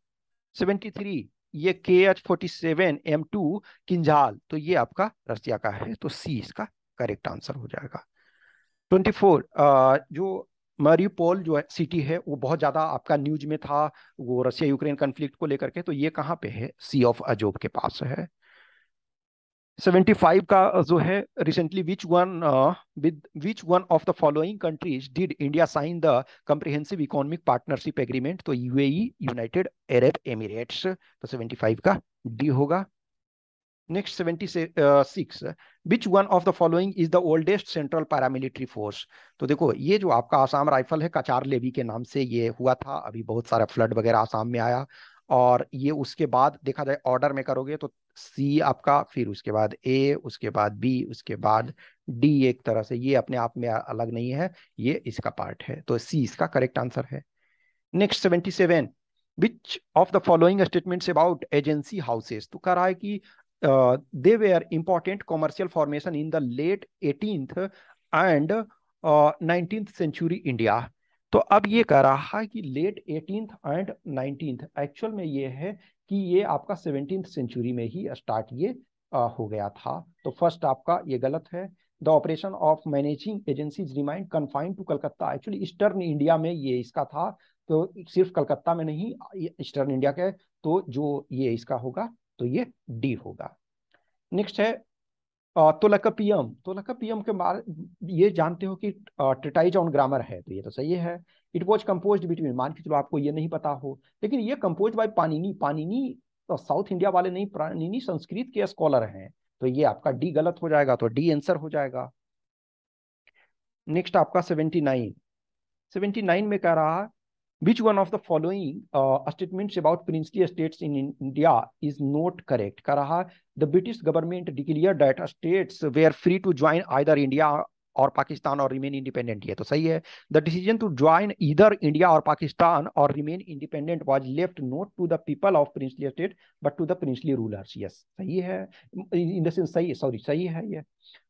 73, ये KH-47M2 किंजाल, तो ये आपका रसिया का है, तो सी इसका करेक्ट आंसर हो जाएगा। 24, जो मरियुपोल जो है सिटी है, वो बहुत ज्यादा आपका न्यूज में था, वो रसिया यूक्रेन कन्फ्लिक्ट को लेकर के, तो ये कहाँ पे है, सी ऑफ अजोब के पास है। 75 का जो है, recently which one of the following countries did India sign the comprehensive economic partnership agreement. तो यूएई, यूनाइटेड अरब एमिरेट्स, तो 75 का डी होगा। Next 76, which one of the following is the oldest central paramilitary force. तो देखो ये जो आपका आसाम राइफल है, कचार लेवी के नाम से ये हुआ था, अभी बहुत सारा फ्लड वगैरह आसाम में आया, और ये उसके बाद देखा जाए ऑर्डर में करोगे तो सी आपका, फिर उसके बाद ए, उसके बाद बी, उसके बाद डी, एक तरह से ये अपने आप में अलग नहीं है, ये इसका पार्ट है, तो सी इसका करेक्ट आंसर है। Next 77, which of the following statements about agency houses. तो कह रहा है कि they were important commercial formation in the late 18th and 19th century India. तो अब ये कह रहा है कि late 18th and 19th, actual में ये है कि ये आपका 17th सेंचुरी में ही स्टार्ट ये हो गया था। तो फर्स्ट आपका ये गलत है। The operation of managing agencies remained confined to Calcutta. Actually eastern India में ये इसका था, तो सिर्फ कलकत्ता में नहीं, ईस्टर्न इंडिया के, तो जो ये इसका होगा तो ये डी होगा। नेक्स्ट है तोलकपियम। तोलकपियम के बारे ये जानते हो कि ट्रिटाइज ऑन ग्रामर है, तो ये तो सही है। इट वॉज कंपोज बिटवीन, मान के चलो आपको ये नहीं पता हो, लेकिन ये कंपोज बाय पानिनी। पानिनी तो साउथ इंडिया वाले नहीं, पानिनी संस्कृत के स्कॉलर हैं, तो ये आपका डी गलत हो जाएगा, तो डी आंसर हो जाएगा। नेक्स्ट आपका 79, 79 में कह रहा है which one of the following statements about princely states in India is not correct। कह रहा the British government declared that states were free to join either India और पाकिस्तान और रिमेन इंडिपेंडेंट, ये तो सही है। The decision to join either India or Pakistan or remain independent was left not to the people of princely state but to the princely rulers. Yes सही है, इन द सेंस सही, सॉरी सही है ये।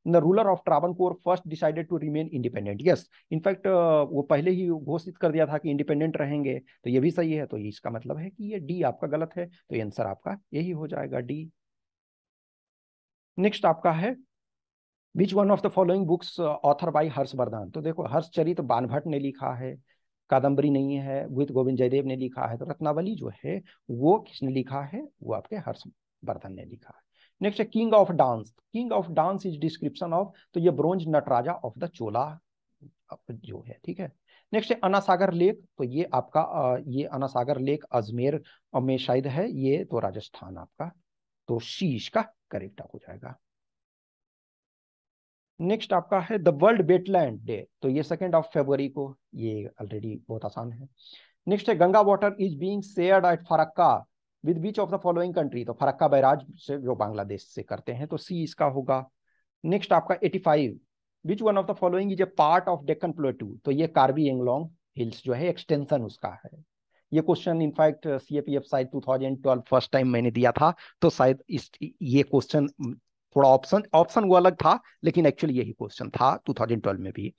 The ruler of Travancore first decided to remain independent. Yes, in fact वो पहले ही घोषित कर दिया था कि इंडिपेंडेंट रहेंगे, तो ये भी सही है, तो ये इसका मतलब है कि ये डी आपका गलत है, तो ये आंसर आपका यही हो जाएगा, डी। नेक्स्ट आपका है which one of the following books author bye Harshvardhan. तो देखो हर्षचरित बानभट्ट ने लिखा है, कादम्बरी नहीं है, विद गोविंद जयदेव ने लिखा है, तो रत्नावली जो है वो किसने लिखा है, वो आपके हर्षवर्धन ने लिखा है। नेक्स्ट है king of dance. King of dance is description of, तो ये ब्रोंज नटराजा ऑफ द चोला जो है, ठीक है। नेक्स्ट है अनासागर लेक। तो ये आपका ये अनासागर लेक अजमेर में शायद है, ये तो राजस्थान आपका, तो शीश का करेक्ट हो जाएगा। नेक्स्ट आपका है द वर्ल्ड वेटलैंड डे। तो ये 2 फरवरी को, ये ऑलरेडी बहुत आसान है। नेक्स्ट है Ganga water is being shared at Farakka with which of the following country. तो फरक्का बैराज से जो बांग्लादेश से करते हैं, तो सी इसका होगा। नेक्स्ट आपका 85, विच one of the following is a part of Deccan प्लेटू। तो ये कार्बी एंगलोंग हिल्स जो है एक्सटेंशन उसका है। ये क्वेश्चन इनफैक्ट सीएपीएफ शायद 2012 फर्स्ट टाइम मैंने दिया था, तो शायद इस ये क्वेश्चन थोड़ा ऑप्शन ऑप्शन वो अलग था, लेकिन एक्चुअली यही क्वेश्चन था 2012 में भी।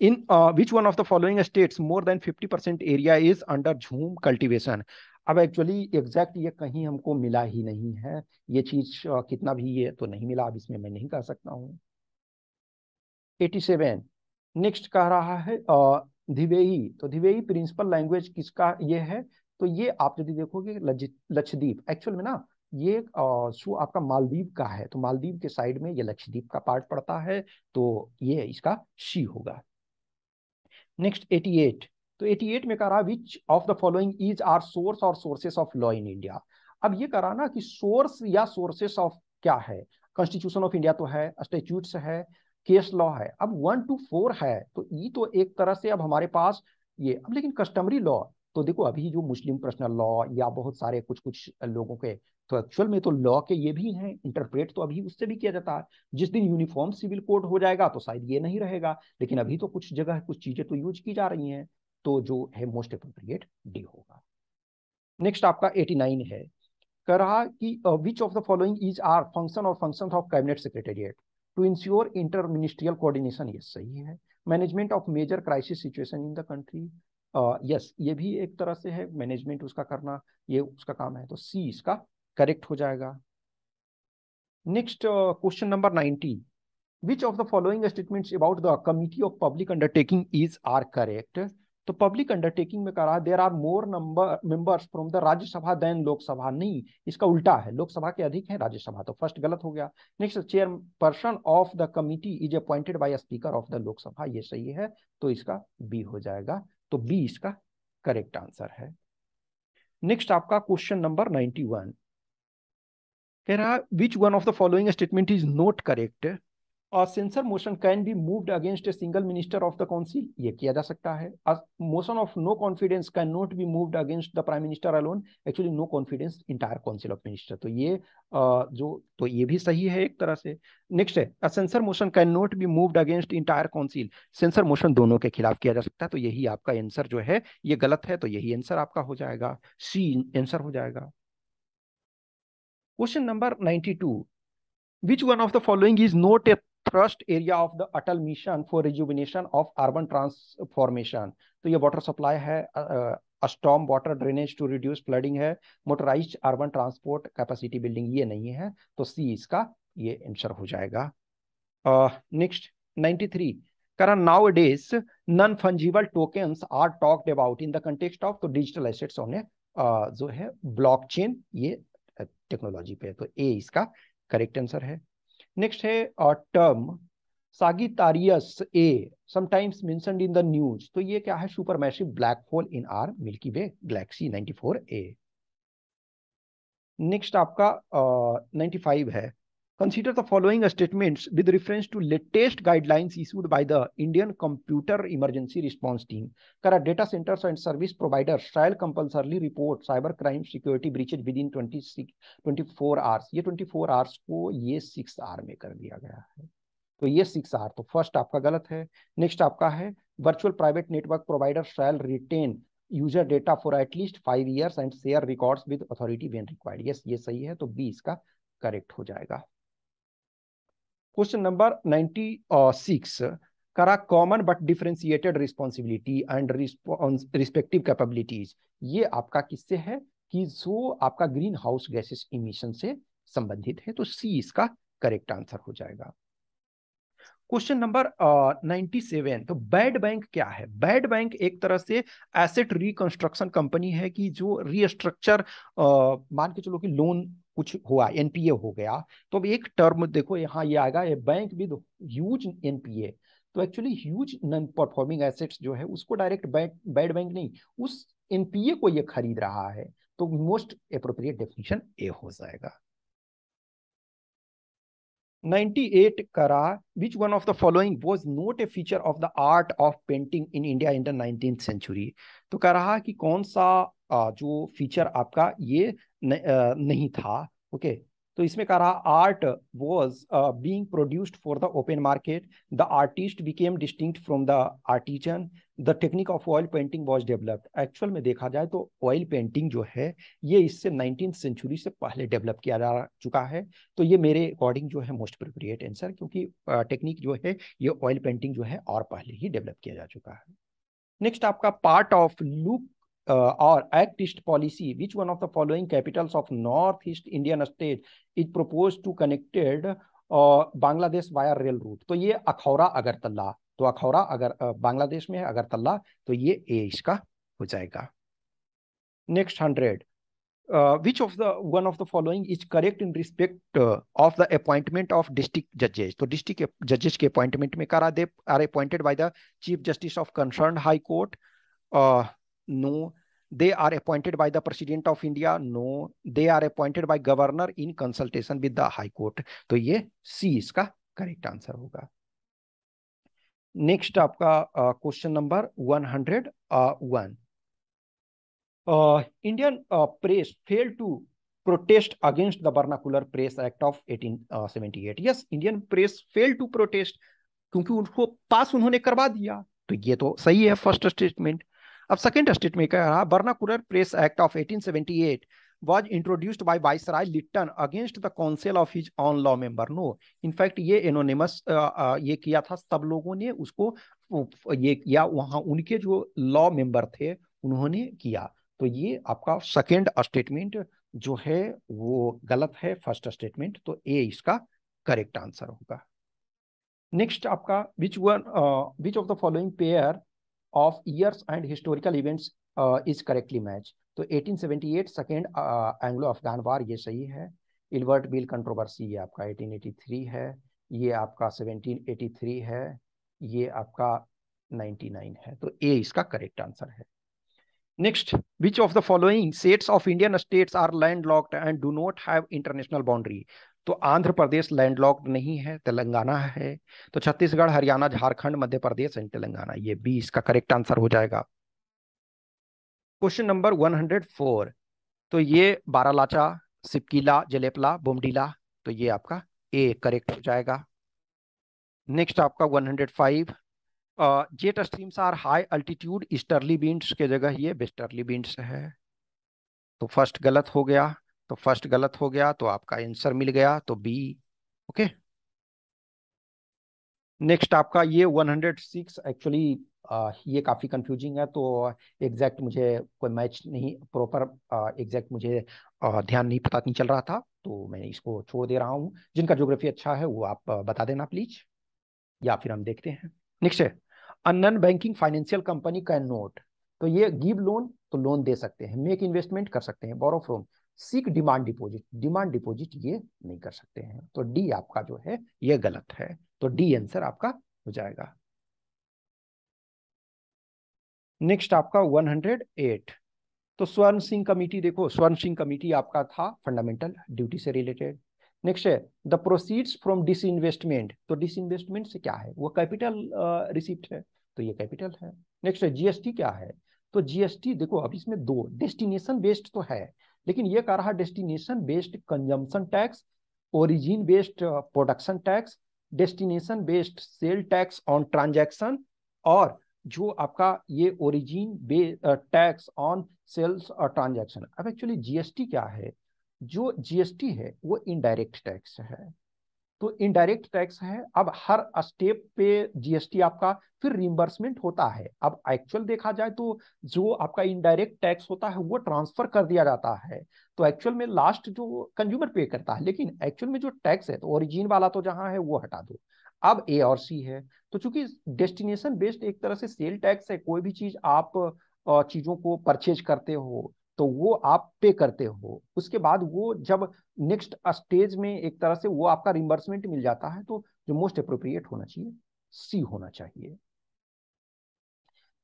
In which one of the following states more than 50% area is under jhum cultivation. अब एक्चुअली एग्जैक्ट ये कहीं हमको मिला ही नहीं है, ये चीज कितना भी ये तो नहीं मिला, अब इसमें मैं नहीं कह सकता हूँ। 87, नेक्स्ट कह रहा है धिवेई। तो धिवेई प्रिंसिपल लैंग्वेज किसका ये है, तो ये आप यदि देखोगे लक्षद्वीप, एक्चुअल में ना ये जो आपका मालदीव का है, तो मालदीव के साइड में ये लक्षद्वीप का पार्ट पड़ता है, तो ये इसका शी होगा। नेक्स्ट 88, तो 88 में कह रहा which of the following is are source और sources of law in India. अब ये कह रहा ना कि सोर्स या सोर्सेस ऑफ क्या है, कॉन्स्टिट्यूशन ऑफ इंडिया तो है, स्टेट्यूट्स है, केस लॉ है। अब 1 to 4 है, तो ये तो एक तरह से अब हमारे पास ये, अब लेकिन कस्टमरी लॉ, तो देखो अभी जो मुस्लिम पर्सनल लॉ या बहुत सारे कुछ कुछ लोगों के, तो एक्चुअल में तो लॉ के ये भी हैं इंटरप्रेट, तो अभी उससे भी किया जाता है। जिस दिन यूनिफॉर्म सिविल कोड हो जाएगा तो शायद ये नहीं रहेगा, लेकिन अभी तो कुछ जगह कुछ चीजें तो यूज की जा रही हैं, तो जो है मोस्ट अप्रोप्रिएट डी होगा। नेक्स्ट आपका 89 है, कह रहा कि which of the following is are function और function of cabinet secretariat to ensure inter ministerial coordination. ये सही है। Management of major crisis situation in the country, yes ये भी एक तरह से है मैनेजमेंट उसका करना, ये उसका काम है, तो सी इसका करेक्ट हो जाएगा। Next question number 90, which of the following statements about the committee of public undertaking is are correct। तो पब्लिक अंडरटेकिंग में कहा there are more number members from the Rajya Sabha than Lok Sabha, नहीं इसका उल्टा है, लोकसभा के अधिक है राज्यसभा, तो फर्स्ट गलत हो गया। Next chairperson of the committee is appointed by speaker of the Lok Sabha, ये सही है, तो इसका बी हो जाएगा, तो बी इसका करेक्ट आंसर है। नेक्स्ट आपका क्वेश्चन नंबर 91, कह रहा which one of the following statement is not correct. और censure motion can be moved against a single minister of the council, ये किया जा सकता है। Motion of no confidence can not be moved against the prime minister alone, actually no confidence entire council of minister, तो ये तो ये भी सही है एक तरह से। नेक्स्ट है a censure motion can not be moved against entire council, censure motion दोनों के खिलाफ किया जा सकता है, तो यही आपका आंसर जो है ये गलत है, तो यही आंसर आपका हो जाएगा, सी आंसर हो जाएगा। Question number 92, which one of the following is not a thrust area of the Atal Mission for Rejuvenation of Urban Transformation? तो ये वाटर सप्लाई है, storm water drainage to reduce flooding है, motorised urban transport capacity building ये नहीं है, तो सी इसका ये आंसर हो जाएगा। नेक्स्ट 93, कारण nowadays non fungible tokens are talked about in the context of, तो डिजिटल एसेट्स होने जो है ब्लॉकचेन ये टेक्नोलॉजी पे, तो ए इसका करेक्ट आंसर है। नेक्स्ट है term Sagittarius A sometimes mentioned in the news, तो ये क्या है, super massive black hole in our Milky Way galaxy 94 A. Next आपका 95 है, consider the following statements with reference to latest guidelines issued by the Indian computer emergency response team. करा data centres and service providers shall compulsorily report cyber crime security breaches with in 24 hours, ये 24 आवर्स को ये 6 आवर में कर दिया गया है, तो ये 6 आवर, तो फर्स्ट आपका गलत है। नेक्स्ट आपका है virtual private network provider shall retain user data for at least 5 years and share records with authority when required, yes ये सही है, तो बी इसका करेक्ट हो जाएगा। क्वेश्चन नंबर 96, करा common but differentiated responsibility and respective capabilities, ये आपका किससे है कि जो आपका ग्रीन हाउस गैसेस इमिशन से संबंधित है, तो सी इसका करेक्ट आंसर हो जाएगा। क्वेश्चन नंबर 97, तो बैड बैंक क्या है? बैड बैंक एक तरह से एसेट रिकंस्ट्रक्शन कंपनी है कि जो रीस्ट्रक्चर, मान के चलो कि लोन कुछ हुआ, एनपीए हो गया, तो अब एक टर्म देखो यहाँ ये आएगा, ए बैंक विद ह्यूज एनपीए, तो actually huge non performing assets जो है उसको डायरेक्ट बैड बैंक नहीं, उस एनपीए को ये खरीद रहा है, तो मोस्ट अप्रोप्रिएट डेफिनेशन ए हो जाएगा। 98 करा which one of the following was not a feature of the art of painting in India in the 19th century, तो कह रहा कि कौन सा जो फीचर आपका ये नहीं था। ओके, तो इसमें कह रहा art was being produced for the open market, the artist became distinct from the artisan, the technique of oil painting was developed. Actual में देखा जाए तो ऑयल पेंटिंग जो है ये इससे 19th सेंचुरी से पहले डेवलप किया जा चुका है, तो ये मेरे अकॉर्डिंग जो है मोस्ट अप्रोप्रिएट आंसर, क्योंकि टेक्निक जो है ये ऑयल पेंटिंग जो है और पहले ही डेवलप किया जा चुका है। नेक्स्ट आपका पार्ट ऑफ लुक और act east policy, which one of the following capitals of north east Indian state is propose to connected Bangladesh via rail route, तो ये अखौरा अगरतला, तो अखौरा अगर बांग्लादेश में है अगरतला, तो ये ए इसका हो जाएगा। Next 100, which of the one of the following is correct in respect of the appointment of district judges, तो district judges के appointment में करा दे are appointed by the chief justice of concerned high court, no, they are appointed by the president of India, no, they are appointed by governor in consultation with the high court, तो ये सी इसका करेक्ट आंसर होगा। नेक्स्ट आपका question number 101, Indian press failed to protest against the Vernacular Press Act of 1878. Yes, Indian press failed to protest क्योंकि उनको पास उन्होंने करवा दिया, तो ये तो सही है फर्स्ट स्टेटमेंट। अब सेकंड स्टेटमेंट क्या रहा, vernacular press act of 1878 was introduced by Viceroy Lytton against the council of his own law member. No, in fact ये एनोनिमस ये किया था, सब लोगों ने उसको ये किया, वहां उनके जो लॉ मेंबर थे उन्होंने किया, तो ये आपका सेकेंड स्टेटमेंट जो है वो गलत है फर्स्ट स्टेटमेंट, तो ए इसका करेक्ट आंसर होगा। नेक्स्ट आपका विच of the following pair of years and historical events is correctly match, तो 1878 सेकेंड एंग्लो अफगान वार ये सही है, इल्बर्ट बिल कंट्रोवर्सी ये आपका 1883 है, ये आपका 1783 है, ये आपका 99 है, तो ए इसका करेक्ट आंसर है। Next, which of the following sets of Indian states are landlocked and do not have international boundary? तो आंध्र प्रदेश लैंडलॉक्ड नहीं है, तेलंगाना है। तो छत्तीसगढ़, हरियाणा, झारखंड, मध्य प्रदेश एंड तेलंगाना, ये बी इसका करेक्ट आंसर हो जाएगा। Question number 104। तो ये बारालाचा, सिपकीला, जलेपला, बोमडीला, तो ये आपका ए करेक्ट हो जाएगा। नेक्स्ट आपका 105। Jet streams are high altitude easterly winds के जगह ये वेस्टर्ली विंड्स है। तो फर्स्ट गलत हो गया। तो फर्स्ट गलत हो गया तो आपका आंसर मिल गया, तो बी। ओके। नेक्स्ट आपका ये 106। एक्चुअली ये काफी कंफ्यूजिंग है, तो एग्जैक्ट मुझे कोई मैच नहीं, प्रॉपर एग्जैक्ट मुझे ध्यान नहीं, पता नहीं चल रहा था, तो मैं इसको छोड़ दे रहा हूँ। जिनका ज्योग्राफी अच्छा है वो आप बता देना प्लीज, या फिर हम देखते हैं। नेक्स्ट है, a non banking financial company can not. तो ये गिव लोन, तो लोन दे सकते हैं, मेक इन्वेस्टमेंट कर सकते हैं, borrow from, seek demand deposit, demand deposit ये नहीं कर सकते हैं। तो डी आपका जो है ये गलत है, तो डी आंसर आपका हो जाएगा। नेक्स्ट आपका 108। तो स्वर्ण सिंह कमेटी, देखो स्वर्ण सिंह कमेटी आपका था फंडामेंटल ड्यूटी से रिलेटेड। नेक्स्ट है द प्रोसीड्स फ्रॉम डिसइन्वेस्टमेंट। तो डिसइन्वेस्टमेंट से क्या है, वो कैपिटल रिसिप्ट है, तो ये कैपिटल है। नेक्स्ट है जीएसटी क्या है? तो जीएसटी देखो, अब इसमें दो डेस्टिनेशन बेस्ड तो है, लेकिन ये कह रहा destination based consumption tax, origin based production tax, destination based sale tax on transaction, और जो आपका ये ओरिजिन बे टैक्स ऑन सेल्स और ट्रांजैक्शन। अब एक्चुअली जीएसटी क्या है? जो जीएसटी है वो इनडायरेक्ट टैक्स है, तो इनडायरेक्ट टैक्स है। अब हर स्टेप पे जीएसटी आपका फिर रिम्बर्समेंट होता है। अब एक्चुअल देखा जाए तो जो आपका इनडायरेक्ट टैक्स होता है वो ट्रांसफर कर दिया जाता है, तो एक्चुअल में लास्ट जो कंज्यूमर पे करता है, लेकिन एक्चुअल में जो टैक्स है तो ओरिजिन वाला तो जहां है वो हटा दो। अब ए और सी है, तो चूंकि डेस्टिनेशन बेस्ड एक तरह से सेल टैक्स है, कोई भी चीज आप चीजों को परचेज करते हो तो वो आप पे करते हो, उसके बाद वो जब नेक्स्ट स्टेज में एक तरह से वो आपका रिम्बर्समेंट मिल जाता है, तो जो मोस्ट अप्रोप्रिएट होना चाहिए सी होना चाहिए।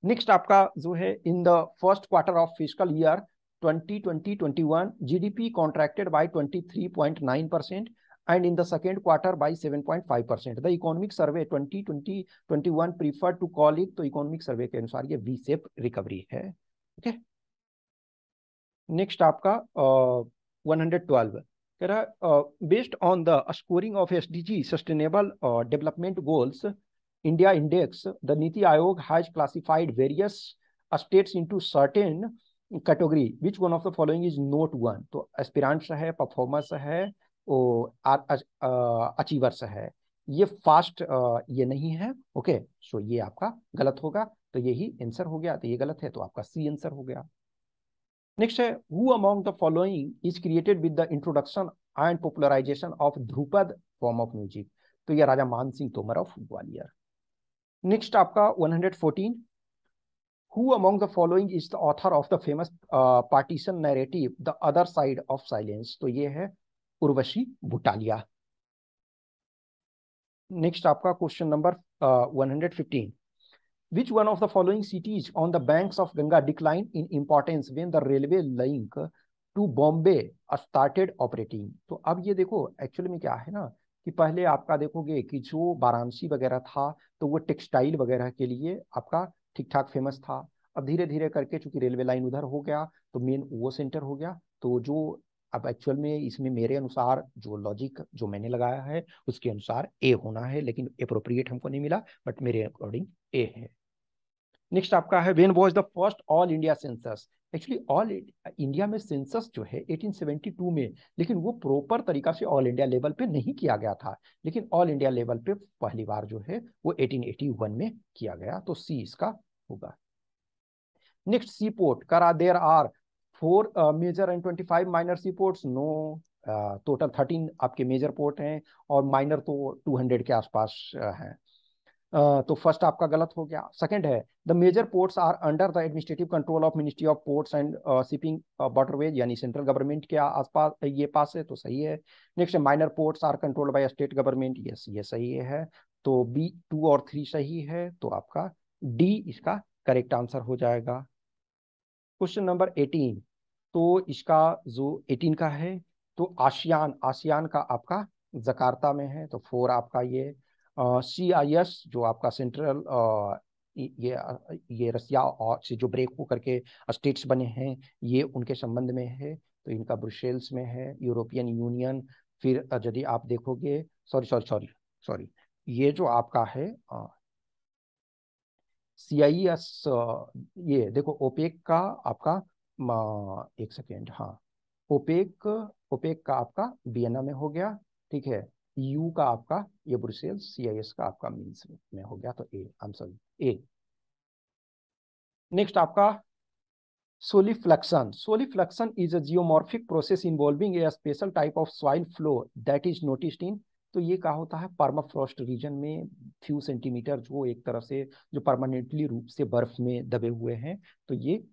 नेक्स्ट आपका जो है, in the first quarter of physical year 2020-21 GDP contracted by 23.9% and in the second quarter by 7.5%. The economic survey 2020-21 prefer to call it, तो इकोनॉमिक सर्वे के अनुसार ये वी शेप रिकवरी है। ओके। नेक्स्ट आपका 112 कह रहा, based on the scoring of SDG sustainable development goals India index, the NITI Aayog has classified various states into certain category, which one of the following is note one? तो एस्पिरेंट्स है, परफॉर्मर्स है, अचीवर्स है। ये फास्ट ये नहीं है। ओके, सो ये आपका गलत होगा, तो यही आंसर हो गया, तो ये गलत है, तो आपका सी आंसर हो गया। नेक्स्ट है, who among the following is created with the introduction and popularisation of Dhrupad form of music? तो ये राजा मान सिंह तोमर ऑफ ग्वालियर। नेक्स्ट आपका 114। Who among the following is the author of the famous partition narrative the other side of silence? तो ये है उर्वशी भुटालिया। नेक्स्ट आपका question number 115। Which one of the following cities on the banks of Ganga declined in importance when the railway link to Bombay started operating? तो अब ये देखो एक्चुअली में क्या है ना, कि पहले आपका देखोगे कि जो वाराणसी वगैरह था तो वो टेक्सटाइल वगैरह के लिए आपका ठीक ठाक फेमस था। अब धीरे धीरे करके चूंकि रेलवे लाइन उधर हो गया तो मेन वो सेंटर हो गया, तो जो अब एक्चुअल में इसमें मेरे अनुसार जो लॉजिक जो मैंने लगाया है उसके अनुसार ए होना है, लेकिन अप्रोप्रिएट हमको नहीं मिला, बट मेरे अकॉर्डिंग ए है। नेक्स्ट आपका है, when was the first all India census? Actually all India में सेंसस जो है 1872 में, लेकिन वो प्रॉपर तरीका से ऑल इंडिया लेवल पे नहीं किया गया था, लेकिन ऑल इंडिया लेवल पे पहली बार जो है वो 1881 में किया गया, तो सी इसका होगा। नेक्स्ट, सी पोर्ट करा, there are 4 major and 25 minor sea ports? No, total 13 आपके मेजर पोर्ट हैं और माइनर तो 200 के आसपास हैं। तो फर्स्ट आपका गलत हो गया। सेकंड है, the major ports are under the administrative control of ministry of ports and shipping waterways, यानी सेंट्रल गवर्नमेंट के आसपास ये पास है, तो सही है। नेक्स्ट है, minor ports are controlled by state government, yes ये सही है। तो बी 2 और 3 सही है, तो आपका डी इसका करेक्ट आंसर हो जाएगा। क्वेश्चन नंबर 18, तो इसका जो 18 का है, तो आसियान, आसियान का आपका जकार्ता में है, तो 4 आपका ये CIS जो आपका सेंट्रल ये रसिया और से जो ब्रेक हो करके स्टेट्स बने हैं, ये उनके संबंध में है, तो इनका ब्रुसेल्स में है। यूरोपियन यूनियन, फिर यदि आप देखोगे, सॉरी सॉरी सॉरी सॉरी, ये जो आपका है CIS, ये देखो ओपेक का आपका एक सेकेंड, हाँ, ओपेक, ओपेक का आपका वियना में हो गया, ठीक है। यू का आपका ये ब्रुसेल्स, CIS का आपका मीन्स में हो गया, तो A, I am sorry, A. Next आपका solifluction. Solifluction is a geomorphic process involving a special type of soil flow that is noticed in, तो ये क्या होता है, परमाफ्रॉस्ट रीजन में फ्यू सेंटीमीटर जो एक तरह से जो परमानेंटली रूप से बर्फ में दबे हुए हैं, तो ये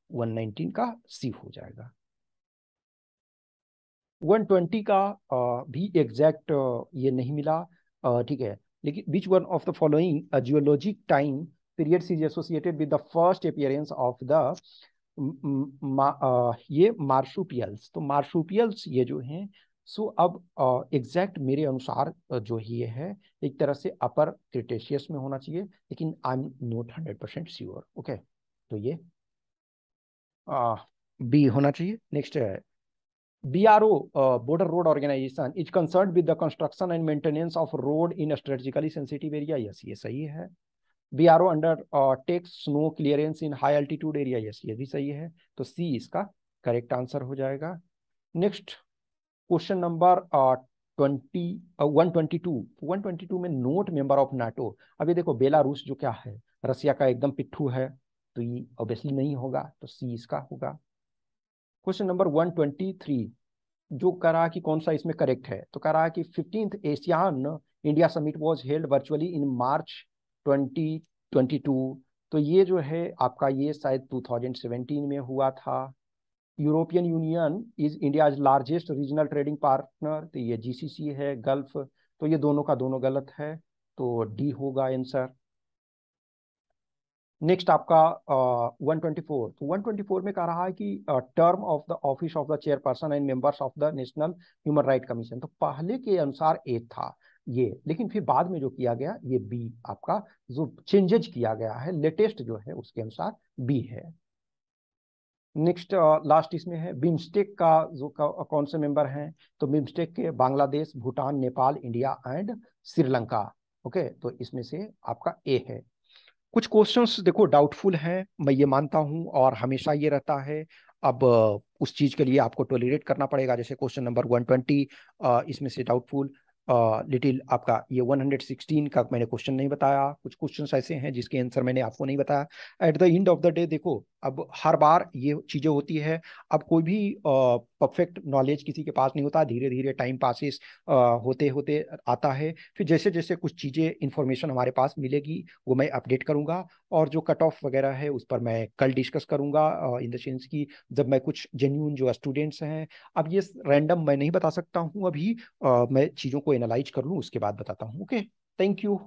119 का सी हो जाएगा। 120 का भी एग्जैक्ट ये नहीं मिला, ठीक है, लेकिन विच one of the following geologic time periods is associated with the first appearance of the ये मार्शुपियल्स, तो मार्शुपियल्स ये जो हैं, सो अब एग्जैक्ट मेरे अनुसार जो ये है एक तरह से अपर क्रिटेशियस में होना चाहिए, लेकिन I am not 100% sure. Okay, तो ये बी होना चाहिए। नेक्स्ट है BRO, border road organization is concerned with the construction and maintenance of road in a strategically sensitive area, yes ये सही है। BRO under takes snow clearance in high altitude area, yes ये भी सही है, तो C इसका करेक्ट आंसर हो जाएगा। नेक्स्ट क्वेश्चन नंबर 122 में नोट मेंबर ऑफ नाटो, अब ये देखो बेलारूस जो क्या है, रसिया का एकदम पिट्ठू है, तो ये ऑब्वियसली नहीं होगा, तो C इसका होगा। क्वेश्चन नंबर 123, जो कह रहा कि कौन सा इसमें करेक्ट है, तो कह रहा है कि 15th ASEAN India summit was held virtually in March 2022, तो ये जो है आपका ये शायद 2017 में हुआ था। European union is India's largest regional trading partner, तो ये GCC है, गल्फ, तो ये दोनों का दोनों गलत है, तो डी होगा आंसर। नेक्स्ट आपका 124, तो 124 में कह रहा है कि term of the office of the chairperson and members of the national human right commission, तो पहले के अनुसार ए था ये, लेकिन फिर बाद में जो किया गया ये बी आपका जो चेंजेज किया गया है लेटेस्ट जो है उसके अनुसार बी है। नेक्स्ट लास्ट इसमें है बिम्स्टेक का जो कौन से मेंबर हैं, तो बिम्स्टेक के Bangladesh, Bhutan, Nepal, India and Sri Lanka. Okay, तो इसमें से आपका ए है। कुछ क्वेश्चंस देखो डाउटफुल हैं, मैं ये मानता हूं, और हमेशा ये रहता है। अब उस चीज के लिए आपको टॉलरेट करना पड़ेगा, जैसे क्वेश्चन नंबर 120 इसमें से डाउटफुल लिटिल आपका ये 116 का मैंने क्वेश्चन नहीं बताया, कुछ क्वेश्चंस ऐसे हैं जिसके आंसर मैंने आपको नहीं बताया। At the end of the day देखो, अब हर बार ये चीजें होती है, अब कोई भी परफेक्ट नॉलेज किसी के पास नहीं होता, धीरे धीरे टाइम पासिस होते होते आता है, फिर जैसे जैसे कुछ चीजें इंफॉर्मेशन हमारे पास मिलेगी वो मैं अपडेट करूंगा, और जो कट ऑफ वगैरह है उस पर मैं कल डिस्कस करूंगा, इन द सेंस की जब मैं कुछ जेन्यून जो स्टूडेंट्स हैं, अब ये रैंडम मैं नहीं बता सकता हूँ अभी, मैं चीज़ों को एनालाइज कर लूँ उसके बाद बताता हूँ। Okay, thank you.